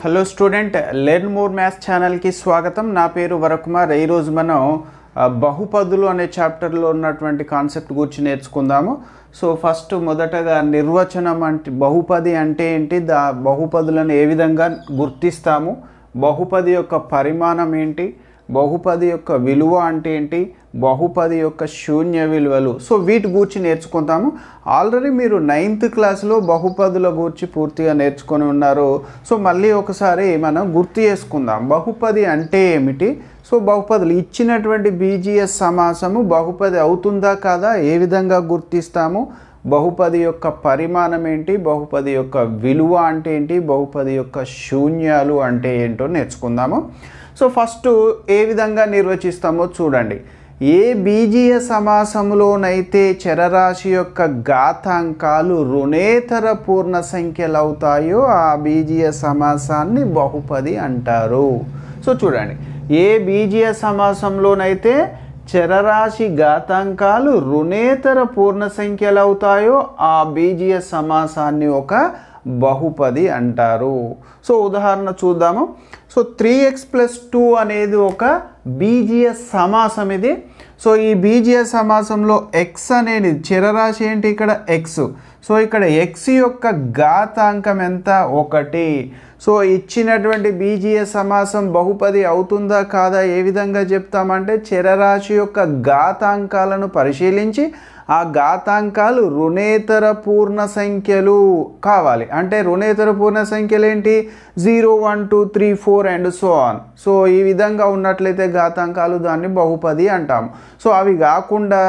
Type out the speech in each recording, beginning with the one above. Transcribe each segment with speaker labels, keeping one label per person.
Speaker 1: Hello student learn more maths ఛానల్కి స్వాగతం. నా పేరు వరకుమార్. ఈరోజు మనం బహుపదులు అనే చాప్టర్లో ఉన్నటువంటి కాన్సెప్ట్ గురించి నేర్చుకుందాము. సో ఫస్ట్ మొదటగా నిర్వచనం అంటే బహుపది అంటే ఏంటి, బహుపదులను ఏ విధంగా గుర్తిస్తాము, బహుపది యొక్క పరిమాణం ఏంటి, బహుపది యొక్క విలువ అంటే ఏంటి, బహుపది యొక్క శూన్య విలువలు, సో వీటి గురించి నేర్చుకుంటాము. ఆల్రెడీ మీరు 9th క్లాస్లో బహుపదుల గురించి పూర్తిగా నేర్చుకొని ఉన్నారు. సో మళ్ళీ ఒకసారి మనం గుర్తు చేసుకుందాం బహుపది అంటే ఏమిటి. సో బహుపదులు ఇచ్చినటువంటి బీజీఎస్ సమాసము బహుపది అవుతుందా కాదా, ఏ విధంగా గుర్తిస్తాము, బహుపది యొక్క పరిమాణం ఏంటి, బహుపది యొక్క విలువ అంటే ఏంటి, బహుపది యొక్క శూన్యాలు అంటే ఏంటో నేర్చుకుందాము. సో ఫస్ట్ ఏ విధంగా నిర్వచిస్తామో చూడండి. ఏ బీజీఎస్ సమాసంలోనైతే చరరాశి యొక్క ఘాతాంకాలు రుణేతర పూర్ణ సంఖ్యలు అవుతాయో ఆ బీజీఎస్ సమాసాన్ని బహుపది అంటారు. సో చూడండి, ఏ బీజీఎస్ సమాసంలోనైతే చరరాశి ఘాతాంకాలు రుణేతర పూర్ణ సంఖ్యలు అవుతాయో ఆ బీజీఎస్ సమాసాన్ని ఒక బహుపది అంటారు. సో ఉదాహరణ చూద్దాము. సో 3x + 2 అనేది ఒక బీజీఎస్ సమాసం ఇది. సో ఈ బీజీఎస్ సమాసంలో x అనేది చరరాశి ఏంటి, ఇక్కడ x. సో ఇక్కడ x యొక్క ఘాతాంకం ఎంత, 1. సో ఇచ్చినటువంటి బీజీఎస్ సమాసం బహుపది అవుతుందా కాదా ఏ విధంగా చెప్తామంటే చరరాశి యొక్క ఘాతాంకాలను పరిశీలించి ఆ ఘాతాంకాలు రుణేతర పూర్ణ సంఖ్యలు కావాలి. అంటే రుణేతర పూర్ణ సంఖ్యలు ఏంటి, 0, 1, 2, 3, 4 అండ్ సో ఆన్. సో ఈ విధంగా ఉన్నట్లయితే ఘాతాంకాలు దాన్ని బహుపది అంటాము. సో అవి కాకుండా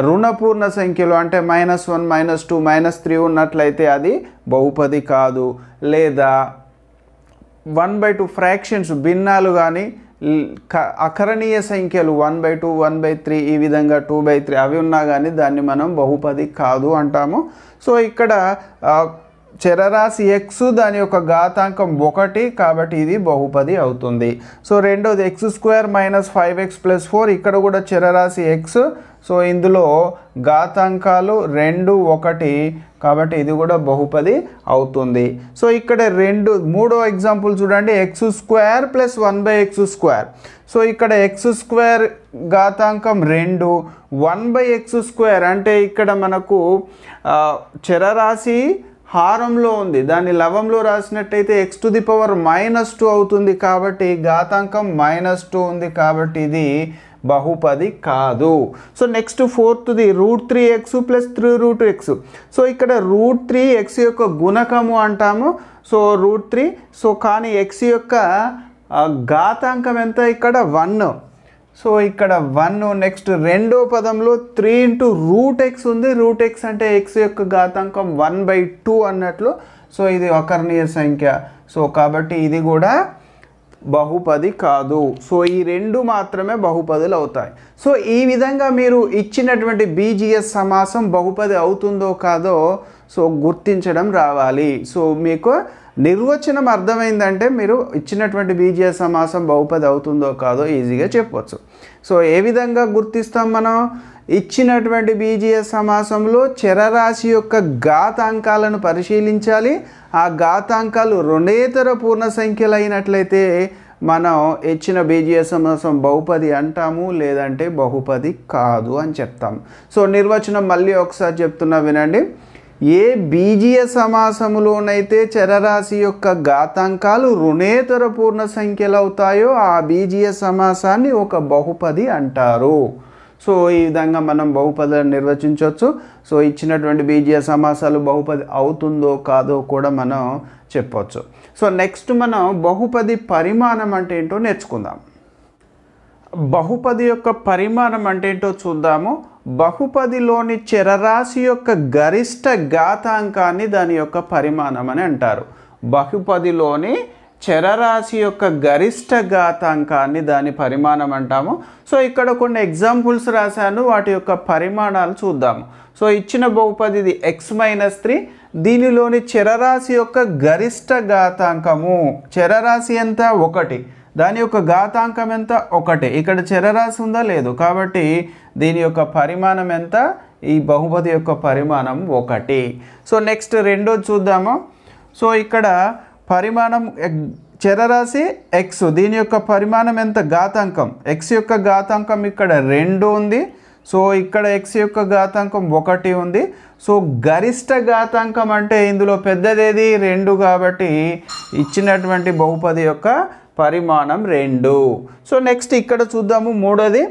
Speaker 1: రుణపూర్ణ సంఖ్యలు అంటే -1, -2, -3 ఉన్నట్లయితే అది బహుపది కాదు. లేదా 1/2 ఫ్రాక్షన్స్ భిన్నాలు కానీ అకరణీయ సంఖ్యలు 1/2, 1/3 ఈ విధంగా 2/3 అవి ఉన్నా కానీ దాన్ని మనం బహుపది కాదు అంటాము. సో ఇక్కడ చరరాశి x దాని యొక్క ఘాతాంకం 1 కాబట్టి ఇది బహుపది అవుతుంది. సో రెండోది x² - 5x + 4 ఇక్కడ కూడా చరరాశి x. సో ఇందులో ఘాతాంకాలు 2, 1 కాబట్టి ఇది కూడా బహుపది అవుతుంది. సో ఇక్కడ మూడో ఎగ్జాంపుల్ చూడండి, x² + 1/x². సో ఇక్కడ x² ఘాతాంకం 2, 1/x² అంటే ఇక్కడ మనకు చరరాశి హారంలో ఉంది, దాన్ని లవంలో రాసినట్టయితే x⁻⁻2 అవుతుంది కాబట్టి ఘాతాంకం -2 ఉంది కాబట్టి ఇది బహుపది కాదు. So next ఫోర్త్ది √3x + 3√x. So ఇక్కడ √3x యొక్క గుణకము అంటాము. సో √3. సో కానీ x యొక్క ఘాతాంకం ఎంత, ఇక్కడ 1. సో ఇక్కడ 1. నెక్స్ట్ రెండో పదంలో 3 × √x ఉంది. √x అంటే x యొక్క ఘాతాంకం 1/2 అన్నట్లు. సో ఇది అకర్ణీయ సంఖ్య. సో కాబట్టి ఇది కూడా బహుపది కాదు. సో ఈ రెండు మాత్రమే బహుపదులు అవుతాయి. సో ఈ విధంగా మీరు ఇచ్చినటువంటి బీజీఎస్ సమాసం బహుపది అవుతుందో కాదో సో గుర్తించడం రావాలి. సో మీకు నిర్వచనం అర్థమైందంటే మీరు ఇచ్చినటువంటి బీజీఎస్ సమాసం బహుపది అవుతుందో కాదో ఈజీగా చెప్పవచ్చు. సో ఏ విధంగా గుర్తిస్తాం మనం, ఇచ్చినటువంటి బీజీఎస్ సమాసంలో చరరాశి యొక్క ఘాతాంకాలను పరిశీలించాలి. ఆ ఘాతాంకాలు రుణేతర పూర్ణ సంఖ్యలు అయినట్లయితే మనం ఇచ్చిన బీజీఎస్ సమాసం బహుపది అంటాము, లేదంటే బహుపది కాదు అని చెప్తాము. సో నిర్వచనం మళ్ళీ ఒకసారి చెప్తున్నా వినండి. ఏ బీజీఎస్ సమాసములోనైతే చరరాశి యొక్క ఘాతాంకాలు రుణేతర పూర్ణ సంఖ్యలు అవుతాయో ఆ బీజీఎస్ సమాసాన్ని ఒక బహుపది అంటారు. సో ఈ విధంగా మనం బహుపదులను నిర్వచించవచ్చు. సో ఇచ్చినటువంటి బీజీఎస్ సమాసాలు బహుపది అవుతుందో కాదో కూడా మనం చెప్పవచ్చు. సో నెక్స్ట్ మనం బహుపది పరిమాణం అంటే ఏంటో నేర్చుకుందాం. బహుపది యొక్క పరిమాణం అంటే ఏంటో చూద్దాము. బహుపదిలోని చరరాశి యొక్క గరిష్ట ఘాతాంకాన్ని దాని యొక్క పరిమాణం అని అంటారు. బహుపదిలోని చరరాశి యొక్క గరిష్ట ఘాతాంకాన్ని దాని పరిమాణం అంటాము. సో ఇక్కడ కొన్ని ఎగ్జాంపుల్స్ రాశాను, వాటి యొక్క పరిమాణాలు చూద్దాము. సో ఇచ్చిన బహుపది x-3, దీనిలోని చరరాశి యొక్క గరిష్ట ఘాతాంకము, చరరాశి ఎంత 1, దాని యొక్క ఘాతాంకం ఎంత 1. ఇక్కడ చరరాశి ఉందా లేదు కాబట్టి దీని యొక్క పరిమాణం ఎంత, ఈ బహుపది యొక్క పరిమాణం 1. సో నెక్స్ట్ రెండోది చూద్దాము. సో ఇక్కడ పరిమాణం చరరాశి ఎక్స్, దీని యొక్క పరిమాణం ఎంత? ఘాతాంకం. ఎక్స్ యొక్క ఘాతాంకం ఇక్కడ 2 ఉంది. సో ఇక్కడ ఎక్స్ యొక్క ఘాతాంకం 1 ఉంది. సో గరిష్ట ఘాతాంకం అంటే ఇందులో పెద్దదేది 2 కాబట్టి ఇచ్చినటువంటి బహుపది యొక్క పరిమాణం 2. సో నెక్స్ట్ ఇక్కడ చూద్దాము మూడోది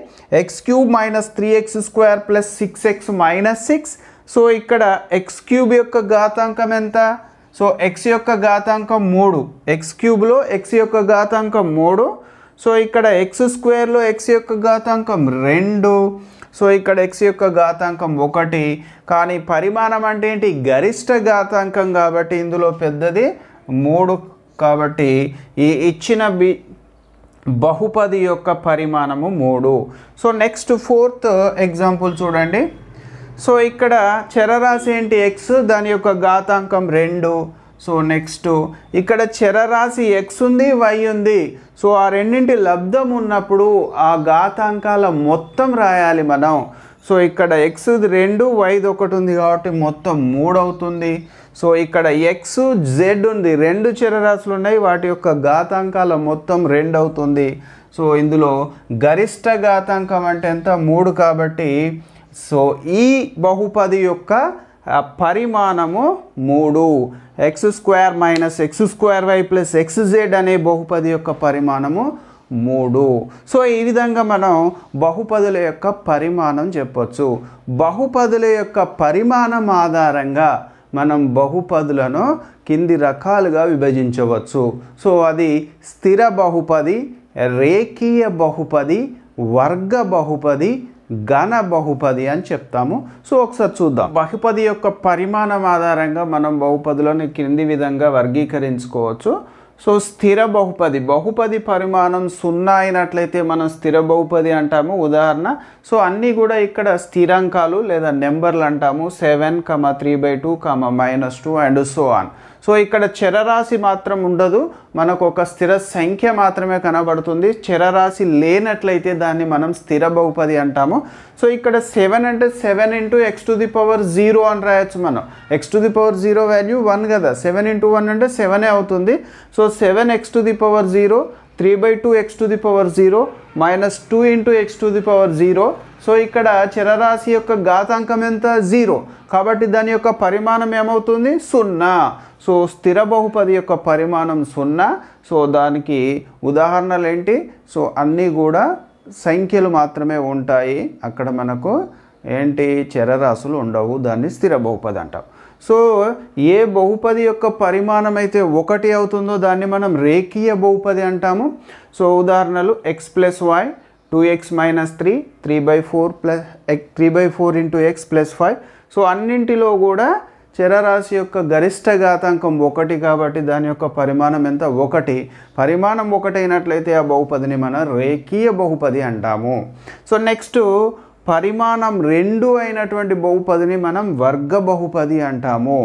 Speaker 1: X cube minus 3x² plus 6x minus 6. So ఇక్కడ ఎక్స్ క్యూబ్ యొక్క ఘాతాంకం ఎంత? సో ఎక్స్ యొక్క ఘాతాంకం 3, ఎక్స్ క్యూబ్లో ఎక్స్ యొక్క ఘాతాంకం 3. సో ఇక్కడ ఎక్స్ స్క్వేర్లో ఎక్స్ యొక్క ఘాతాంకం 2. సో ఇక్కడ ఎక్స్ యొక్క ఘాతాంకం 1. కానీ పరిమాణం అంటే ఏంటి? గరిష్ట ఘాతాంకం కాబట్టి ఇందులో పెద్దది 3 కాబట్టి ఈ ఇచ్చిన బహుపది యొక్క పరిమాణము 3. సో నెక్స్ట్ ఫోర్త్ ఎగ్జాంపుల్ చూడండి. సో ఇక్కడ చరరాశి ఏంటి? ఎక్స్, దాని యొక్క ఘాతాంకం 2. సో నెక్స్ట్ ఇక్కడ చరరాశి ఎక్స్ ఉంది, వై ఉంది. సో ఆ రెండింటి లబ్ధం ఉన్నప్పుడు ఆ ఘాతాంకాల మొత్తం రాయాలి మనం. సో ఇక్కడ ఎక్స్ 2, వైది 1 ఉంది కాబట్టి మొత్తం 3 అవుతుంది. సో ఇక్కడ ఎక్స్ జెడ్ ఉంది, 2 చరరాశులు ఉన్నాయి, వాటి యొక్క ఘాతాంకాల మొత్తం 2 అవుతుంది. సో ఇందులో గరిష్ట ఘాతాంకం అంటే ఎంత? 3 కాబట్టి సో ఈ బహుపది యొక్క పరిమాణము 3. x² minus x² y plus xz అనే బహుపది యొక్క పరిమాణము 3. సో ఈ విధంగా మనం బహుపదుల యొక్క పరిమాణం చెప్పొచ్చు. బహుపదుల యొక్క పరిమాణం ఆధారంగా మనం బహుపదులను కింది రకాలుగా విభజించవచ్చు. సో అది స్థిర బహుపది, రేఖీయ బహుపది, వర్గ బహుపది, ఘన బహుపది అని చెప్తాము. సో ఒకసారి చూద్దాం. బహుపది యొక్క పరిమాణం ఆధారంగా మనం బహుపదులను కింది విధంగా వర్గీకరించుకోవచ్చు. సో స్థిర బహుపది, బహుపది పరిమాణం 0 అయినట్లయితే మనం స్థిర బహుపది అంటాము. ఉదాహరణ, సో అన్నీ కూడా ఇక్కడ స్థిరాంకాలు లేదా నెంబర్లు అంటాము. 7, 3/2, -2 అండ్ సో ఆన్. సో ఇక్కడ చరరాశి మాత్రం ఉండదు, మనకు ఒక స్థిర సంఖ్య మాత్రమే కనబడుతుంది. చరరాశి లేనట్లయితే దాన్ని మనం స్థిర బహుపది అంటాము. సో ఇక్కడ 7 అంటే 7 × x⁻0 అని రాయొచ్చు మనం. x⁻0 వాల్యూ 1 కదా, 7 × 1 అంటే 7 అవుతుంది. So 7x⁻0, 3/2 x⁻0 -2 × x⁻0. So ఇక్కడ చరరాశి యొక్క ఘాతాంకం ఎంత? 0 కాబట్టి దాని యొక్క పరిమాణం ఏమవుతుంది? 0. సో స్థిర బహుపది యొక్క పరిమాణం 0. సో దానికి ఉదాహరణలు ఏంటి? సో అన్నీ కూడా సంఖ్యలు మాత్రమే ఉంటాయి, అక్కడ మనకు ఏంటి చరరాశులు ఉండవు, దాన్ని స్థిర బహుపది అంటాం. సో ఏ బహుపది యొక్క పరిమాణం అయితే 1 అవుతుందో దాన్ని మనం రేఖీయ బహుపది అంటాము. సో ఉదాహరణలు x + y, 2x - 3, 3/4 × x + 5. So అన్నింటిలో కూడా చరరాశి యొక్క గరిష్ట ఘాతాంకం 1 కాబట్టి దాని యొక్క పరిమాణం ఎంత? 1. పరిమాణం 1 అయినట్లయితే ఆ బహుపదిని మనం రేఖీయ బహుపది అంటాము. సో నెక్స్ట్ పరిమాణం 2 అయినటువంటి బహుపదిని మనం వర్గ బహుపది అంటాము.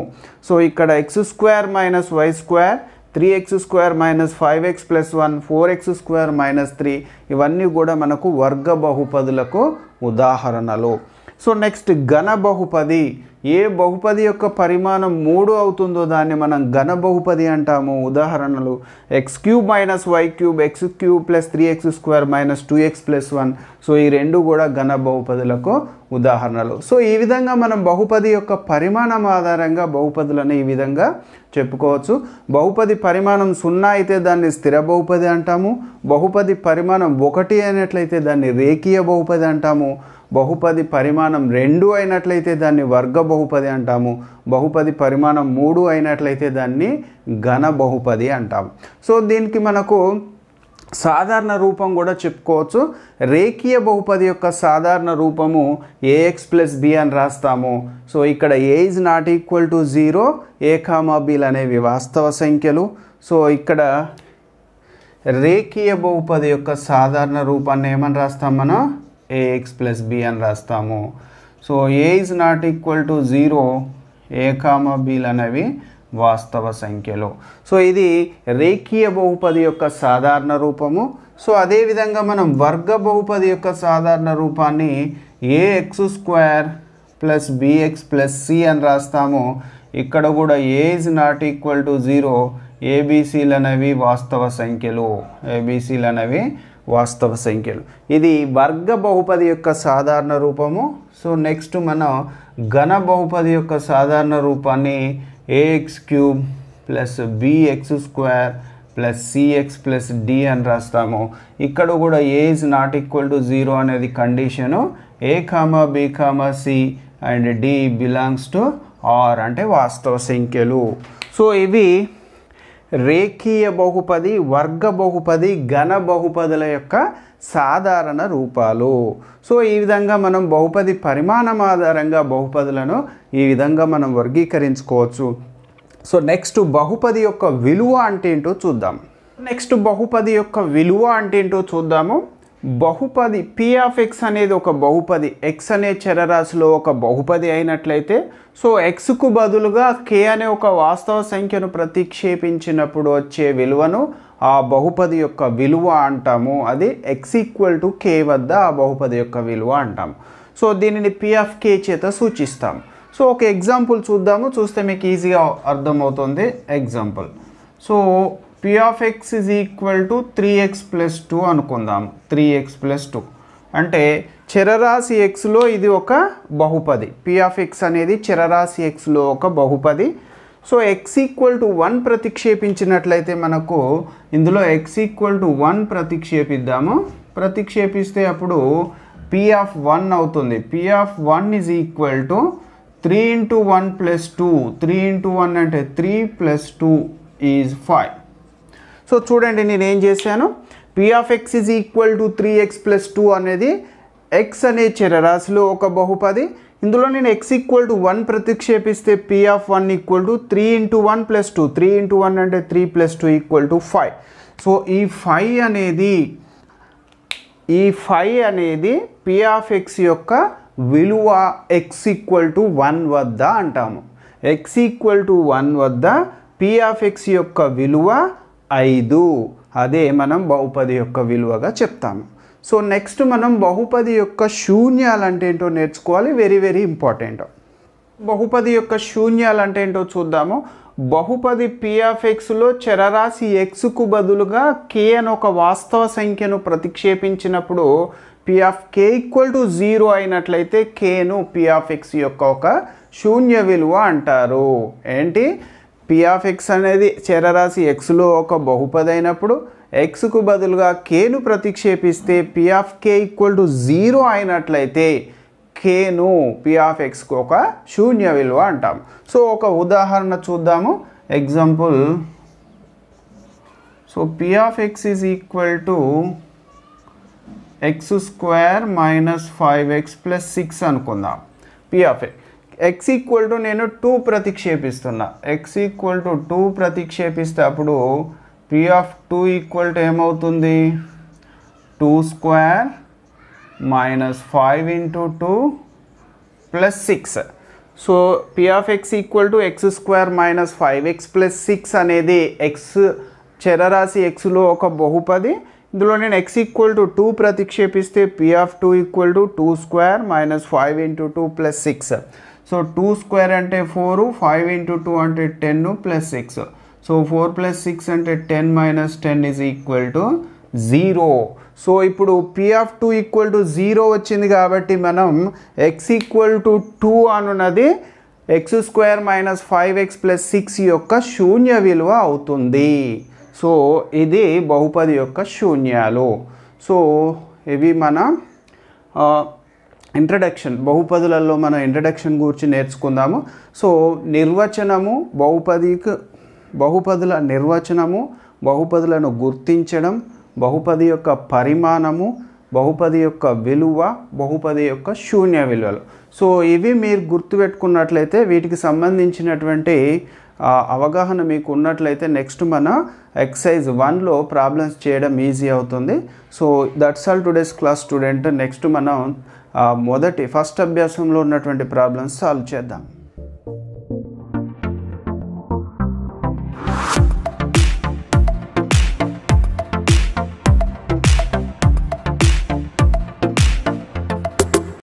Speaker 1: సో ఇక్కడ x² - y², 3x² - 5x + 1, 4x² - 3 ఇవన్నీ కూడా మనకు వర్గ బహుపదులకు ఉదాహరణలు. సో నెక్స్ట్ ఘన బహుపది, ఏ బహుపది యొక్క పరిమాణం 3 అవుతుందో దాన్ని మనం ఘన బహుపది అంటాము. ఉదాహరణలు x³ - y³ x³ + 3x² - 2x + 1. So ఈ రెండు కూడా ఘన బహుపదులకు ఉదాహరణలు. సో ఈ విధంగా మనం బహుపది యొక్క పరిమాణం ఆధారంగా బహుపదులను ఈ విధంగా చెప్పుకోవచ్చు. బహుపది పరిమాణం 0 అయితే దాన్ని స్థిర బహుపది అంటాము. బహుపది పరిమాణం 1 అయినట్లయితే దాన్ని రేఖీయ బహుపది అంటాము. బహుపది పరిమాణం 2 అయినట్లయితే దాన్ని వర్గ బహుపది అంటాము. బహుపది పరిమాణం 3 అయినట్లయితే దాన్ని ఘన బహుపది అంటాము. సో దీనికి మనకు సాధారణ రూపం కూడా చెప్పుకోవచ్చు. రేఖీయ బహుపది యొక్క సాధారణ రూపము ax + b అని రాస్తాము. సో ఇక్కడ a ≠ 0, a, b అనేవి వాస్తవ సంఖ్యలు. సో ఇక్కడ రేఖీయ బహుపది యొక్క సాధారణ రూపాన్ని ఏమని రాస్తాం మనం? ax + b అని రాస్తాము. సో a ≠ 0, a, b అనేవి వాస్తవ సంఖ్యలు. సో ఇది రేఖీయ బహుపది యొక్క సాధారణ రూపము. సో అదేవిధంగా మనం వర్గ బహుపది యొక్క సాధారణ రూపాన్ని ax² + bx + c అని రాస్తాము. ఇక్కడ కూడా a ≠ 0, ఏబీసీలు అనేవి వాస్తవ సంఖ్యలు, ఏబీసీలు అనేవి వాస్తవ సంఖ్యలు. ఇది వర్గ బహుపది యొక్క సాధారణ రూపము. సో నెక్స్ట్ మనం ఘన బహుపది యొక్క సాధారణ రూపాన్ని a x cube plus b x square plus c x plus d అని రాస్తాము. ఇక్కడ కూడా a is not equal to 0 అనేది condition. A comma b comma c and d belongs to R అంటే వాస్తవ సంఖ్యలు. సో ఇవి రేఖీయ బహుపది, వర్గ బహుపది, ఘన బహుపదుల యొక్క సాధారణ రూపాలు. సో ఈ విధంగా మనం బహుపది పరిమాణం ఆధారంగా బహుపదులను ఈ విధంగా మనం వర్గీకరించుకోవచ్చు. సో నెక్స్ట్ బహుపది యొక్క విలువ అంటే ఏంటో చూద్దాం. నెక్స్ట్ బహుపది యొక్క విలువ అంటే ఏంటో చూద్దాము. బహుపది పి ఆఫ్ ఎక్స్ అనేది ఒక బహుపది, ఎక్స్ అనే చరరాశిలో ఒక బహుపది అయినట్లయితే సో ఎక్స్కు బదులుగా కే అనే ఒక వాస్తవ సంఖ్యను ప్రతిక్షేపించినప్పుడు వచ్చే విలువను ఆ బహుపది యొక్క విలువ అంటాము. అది ఎక్స్ ఈక్వల్ టు కే వద్ద ఆ బహుపది యొక్క విలువ అంటాము. సో దీనిని పి ఆఫ్ కే చేత సూచిస్తాము. సో ఒక ఎగ్జాంపుల్ చూద్దాము, చూస్తే మీకు ఈజీగా అర్థమవుతుంది. Example, so P of X is equal to 3x plus 2 అనుకుందాం. 3x ప్లస్ 2 అంటే చరరాశి ఎక్స్లో ఇది ఒక బహుపది. పి ఆఫ్ ఎక్స్ అనేది చరరాశి ఎక్స్లో ఒక బహుపది. సో ఎక్స్ ఈక్వల్ టు 1 ప్రతిక్షేపించినట్లయితే మనకు ఇందులో ఎక్స్ ఈక్వల్ టు 1 ప్రతిక్షేపిద్దాము. ప్రతిక్షేపిస్తే అప్పుడు పి ఆఫ్ 1 అవుతుంది. P of 1 is equal to 3 into 1 plus 2. 3 into 1 అంటే 3 plus 2 ఈజ్ 5. సో చూడండి నేను ఏం చేశాను. P of X is equal to 3x plus 2 అనేది ఎక్స్ అనే చరరాశిలో ఒక బహుపది. ఇందులో నేను ఎక్స్ ఈక్వల్ టు 1 ప్రతిక్షేపిస్తే P of 1 equal to 3 into 1 plus 2. 3 into 1 అంటే 3 plus 2 ఈక్వల్ టు 5. సో ఈ 5 అనేది పి ఆఫ్ ఎక్స్ యొక్క విలువ ఎక్స్ ఈక్వల్ టు 1 వద్ద అంటాము. ఎక్స్ ఈక్వల్ టు 1 వద్ద పి ఆఫ్ ఎక్స్ యొక్క విలువ 5. అదే మనం బహుపది యొక్క విలువగా చెప్తాము. సో నెక్స్ట్ మనం బహుపది యొక్క శూన్యాలు అంటే ఏంటో నేర్చుకోవాలి. Very very important. బహుపది యొక్క శూన్యాలు అంటే ఏంటో చూద్దాము. బహుపది పి ఆఫ్ ఎక్స్లో చరరాశి ఎక్స్కు బదులుగా కే అని ఒక వాస్తవ సంఖ్యను ప్రతిక్షేపించినప్పుడు P of K equal to 0 అయినట్లయితే కేను పి ఆఫ్ ఎక్స్ యొక్క ఒక శూన్య విలువ అంటారు. ఏంటి, పి ఆఫ్ ఎక్స్ అనేది చరరాశి ఎక్స్లో ఒక బహుపది అయినప్పుడు ఎక్స్కు బదులుగా కేను ప్రతిక్షేపిస్తే P of K equal to 0 అయినట్లయితే కేను పి ఆఫ్ ఎక్స్కు ఒక శూన్య విలువ అంటాం. సో ఒక ఉదాహరణ చూద్దాము. Example, so P of X is equal to X square minus 5x plus 6 అనుకుందాం. P of X equal to నేను 2 ప్రతిక్షేపిస్తున్నా. ఎక్స్ ఈక్వల్ టు 2 ప్రతిక్షేపిస్తే అప్పుడు పి ఆఫ్ 2 ఈక్వల్ టు ఏమవుతుంది, 2 square minus 5 into 2 plus 6. So P of X equal to X square minus 5x plus 6 అనేది X చరరాశి ఎక్స్లో ఒక బహుపది. ఇందులో నేను ఎక్స్ ఈక్వల్ టు 2 ప్రతిక్షేపిస్తే P of 2 equal to 2 square minus 5 into 2 plus 6. So 2 square అంటే 4, 5 into 2 అంటే 10 ప్లస్ 6. సో 4 ప్లస్ 6 అంటే 10 minus 10 is equal to 0. So ఇప్పుడు పి ఆఫ్ 2 ఈక్వల్ టు 0 వచ్చింది కాబట్టి మనం ఎక్స్ ఈక్వల్ టు 2 అనున్నది X square minus 5x plus 6 యొక్క శూన్య విలువ అవుతుంది. సో ఇది బహుపది యొక్క శూన్యాలు. సో ఇవి మన ఇంట్రడక్షన్, బహుపదులలో మనం ఇంట్రడక్షన్ గురించి నేర్చుకుందాము. సో నిర్వచనము, బహుపదుల నిర్వచనము, బహుపదులను గుర్తించడం, బహుపది యొక్క పరిమాణము, బహుపది యొక్క విలువ, బహుపది యొక్క శూన్య విలువలు. సో ఇవి మీరు గుర్తుపెట్టుకున్నట్లయితే వీటికి సంబంధించినటువంటి అవగాహన మీకు ఉన్నట్లయితే నెక్స్ట్ మన ఎక్సర్సైజ్ 1లో ప్రాబ్లమ్స్ చేయడం ఈజీ అవుతుంది. So that's all today's class student. Next మనం ఫస్ట్ అభ్యాసంలో ఉన్నటువంటి ప్రాబ్లమ్స్ సాల్వ్ చేద్దాం.